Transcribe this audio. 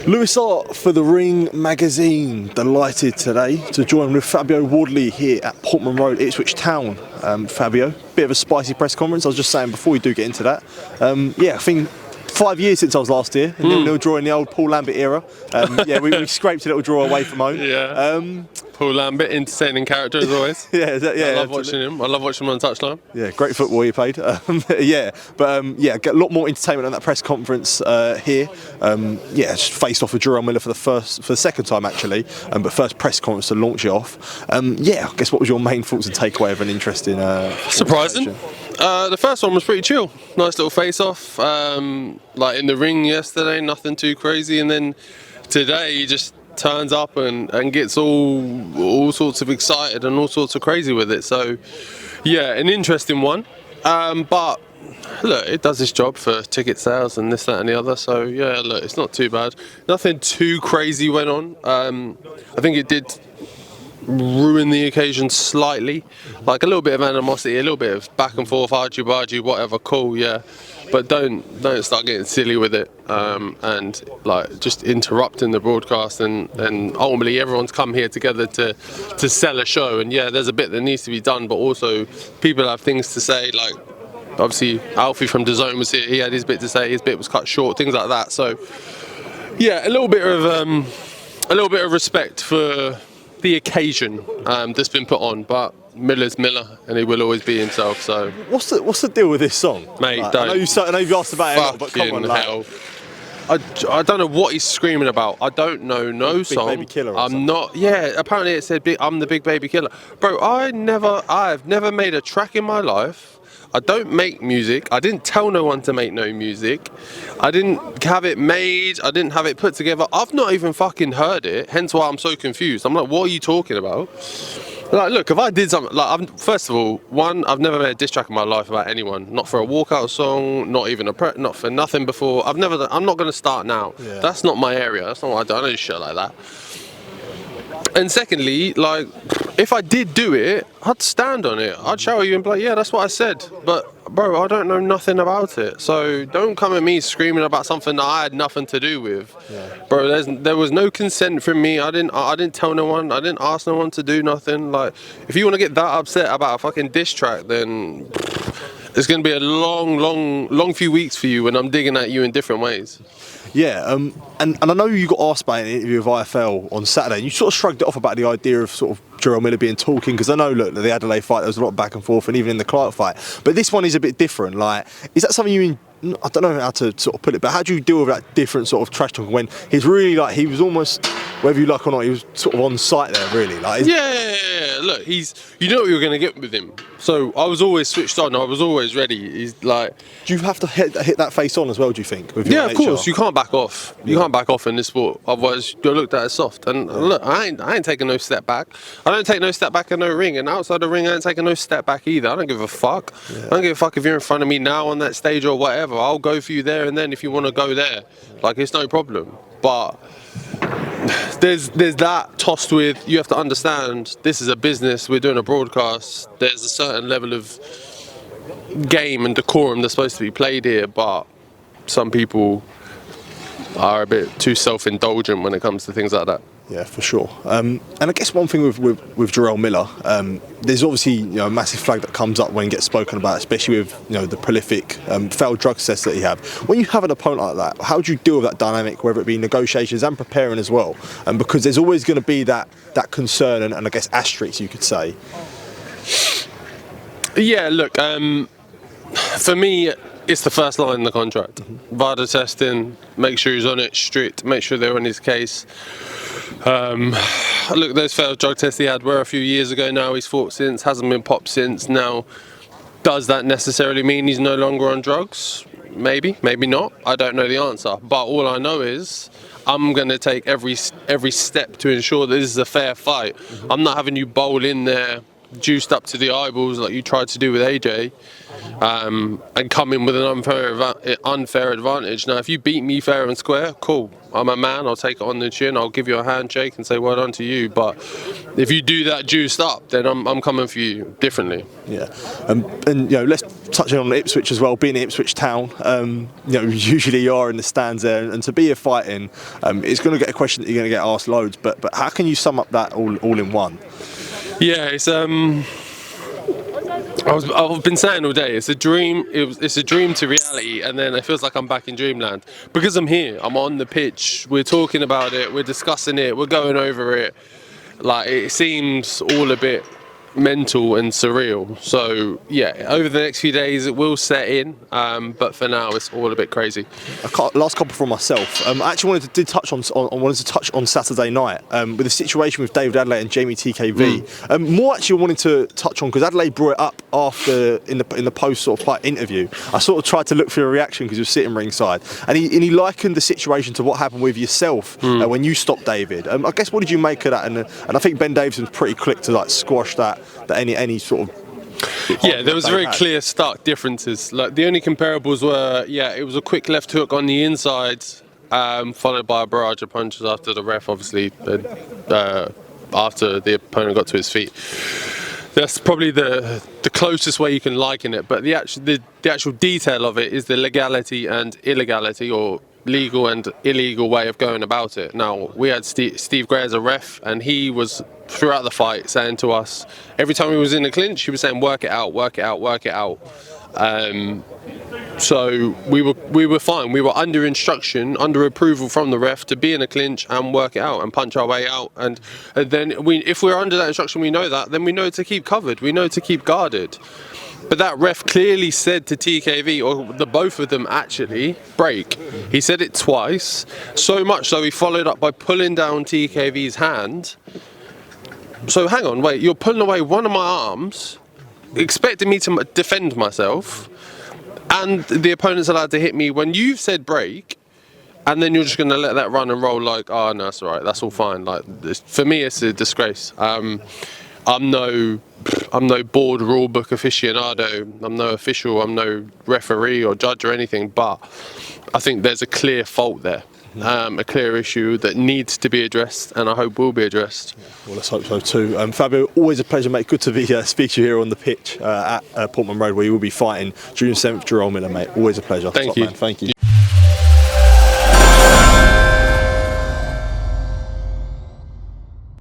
Lewis Hart for The Ring magazine. Delighted today to join with Fabio Wardley here at Portman Road, Ipswich Town. Fabio, bit of a spicy press conference. I was just saying before we do get into that. I think 5 years since I was last here. 0-0 draw in the old Paul Lambert era. We scraped a little draw away from home. Yeah. Paul Lambert, entertaining character as always. I love watching him. I love watching him on the touchline. Yeah, great football he played. Get a lot more entertainment on that press conference here. Just faced off with Jarrell Miller for the second time actually, but first press conference to launch it off. I guess what was your main thoughts and takeaway of an interesting? Surprising. The first one was pretty chill. Nice little face-off. Like in the ring yesterday, nothing too crazy, and then today he just turns up and gets all sorts of excited and all sorts of crazy with it. So an interesting one. But look, it does its job for ticket sales and this, that and the other. So it's not too bad. Nothing too crazy went on. I think it did ruin the occasion slightly, like a little bit of animosity, a little bit of back and forth, argy-bargy, whatever, cool, but don't start getting silly with it, and like just interrupting the broadcast, and ultimately everyone's come here together to sell a show, and there's a bit that needs to be done, but also people have things to say, like obviously Alfie from DAZN was here, he had his bit to say, his bit was cut short, things like that. So a little bit of respect for the occasion that's been put on, but Miller's Miller, and he will always be himself. So what's the deal with this song, mate? Like, I know you've asked about it a lot, but come on, hell. I don't know what he's screaming about. I don't know no Big song. Baby Killer or I'm something. not. Yeah, apparently it said I'm the Big Baby Killer, bro. I've never made a track in my life. I don't make music. I didn't tell no one to make no music. I didn't have it made. I didn't have it put together. I've not even fucking heard it. Hence why I'm so confused. I'm like, what are you talking about? Like, look, if I did something, like, first of all, I've never made a diss track in my life about anyone. Not for a walkout song. Not even not for nothing before. I'm not gonna start now. Yeah. That's not my area. That's not what I do. I don't do shit like that. And secondly, like, if I did do it, I'd stand on it. I'd show you and be like, yeah, that's what I said. But, bro, I don't know nothing about it. So don't come at me screaming about something that I had nothing to do with. Yeah. Bro, there was no consent from me. I didn't tell no one. I didn't ask no one to do nothing. Like, if you want to get that upset about a fucking diss track, then it's going to be a long few weeks for you when I'm digging at you in different ways. And I know you got asked by an interview with IFL on Saturday, and you sort of shrugged it off about the idea of sort of Jarrell Miller being talking, because I know, look, the Adelaide fight, there was a lot of back and forth, and even in the Clark fight. But this one is a bit different. Like, is that something I don't know how to sort of put it, but how do you deal with that different sort of trash talk when he's really like, he was almost, whether you like or not, he was sort of on site there, really? Like, Look, you know what you're going to get with him. So I was always switched on. I was always ready. He's like, do you have to hit that face on as well? Do you think? With of course. You can't back off. You can't back off in this sport. Otherwise, you're looked at as soft. And look, I ain't taking no step back. I don't take no step back in no ring. And outside the ring, I ain't taking no step back either. I don't give a fuck. I don't give a fuck if you're in front of me now on that stage or whatever. I'll go for you there and then if you want to go there. Like, it's no problem. But there's that tossed with, you have to understand, this is a business, we're doing a broadcast, there's a certain level of game and decorum that's supposed to be played here, but some people are a bit too self-indulgent when it comes to things like that. Yeah, for sure. And I guess one thing with Jarrell Miller, there's obviously a massive flag that comes up when he gets spoken about, especially with the prolific failed drug test that he have. When you have an opponent like that, how do you deal with that dynamic, whether it be negotiations and preparing as well? Because there's always going to be that concern and I guess asterisk, you could say. Yeah, look, for me, it's the first line in the contract. VADA testing, make sure he's on it, strict, make sure they're on his case. Look, those failed drug tests he had were a few years ago now. He's fought since, hasn't been popped since. Now, does that necessarily mean he's no longer on drugs? Maybe, maybe not. I don't know the answer. But all I know is I'm going to take every step to ensure that this is a fair fight. I'm not having you bowl in there juiced up to the eyeballs like you tried to do with AJ. and come in with an unfair advantage. Now, if you beat me fair and square, cool. I'm a man. I'll take it on the chin. I'll give you a handshake and say well done to you. But if you do that juiced up, then I'm coming for you differently. Yeah, and let's touch on Ipswich as well. Being in Ipswich town, usually you are in the stands there, and to be here fighting, it's going to get a question that you're going to get asked loads. But how can you sum up that all in one? Yeah, it's I've been saying all day, it's a dream. It's a dream to reality, and then it feels like I'm back in dreamland because I'm here. I'm on the pitch. We're talking about it. We're discussing it. We're going over it. Like, it seems all a bit mental and surreal. So yeah, over the next few days it will set in, but for now it's all a bit crazy. Last couple from myself. I actually wanted to touch on Saturday night with the situation with David Adelaide and Jamie TKV. More actually wanted to touch on because Adelaide brought it up after in the post sort of fight interview. I sort of tried to look for a reaction because he was sitting ringside, and he likened the situation to what happened with yourself when you stopped David. I guess, what did you make of that? And I think Ben Davison's pretty quick to like squash that any sort of... Yeah, there was very clear, stark differences. Like, the only comparables were, it was a quick left hook on the inside, followed by a barrage of punches after the ref, obviously, after the opponent got to his feet. That's probably the closest way you can liken it. But the actual detail of it is the legality and illegality, or legal and illegal way of going about it. Now, we had Steve Gray as a ref, and he was throughout the fight saying to us, every time he was in a clinch, he was saying work it out, work it out, work it out. So we were fine. We were under instruction, under approval from the ref to be in a clinch and work it out and punch our way out. And then if we're under that instruction, we know that, then we know to keep covered, we know to keep guarded. But that ref clearly said to TKV, or the both of them actually, break. He said it twice, so much so he followed up by pulling down TKV's hand. So hang on, wait, you're pulling away one of my arms, expecting me to defend myself, and the opponent's allowed to hit me when you've said break, and then you're just going to let that run and roll like, oh no, that's all right, that's all fine. Like, for me, it's a disgrace. I'm no board rule book aficionado. I'm no official. I'm no referee or judge or anything. But I think there's a clear fault there, a clear issue that needs to be addressed, and I hope will be addressed. Well, let's hope so too. Fabio, always a pleasure, mate. Good to speak to you here on the pitch at Portman Road, where you will be fighting June 7th, Jarrell Miller, mate. Always a pleasure. Thank you. Man. Thank you.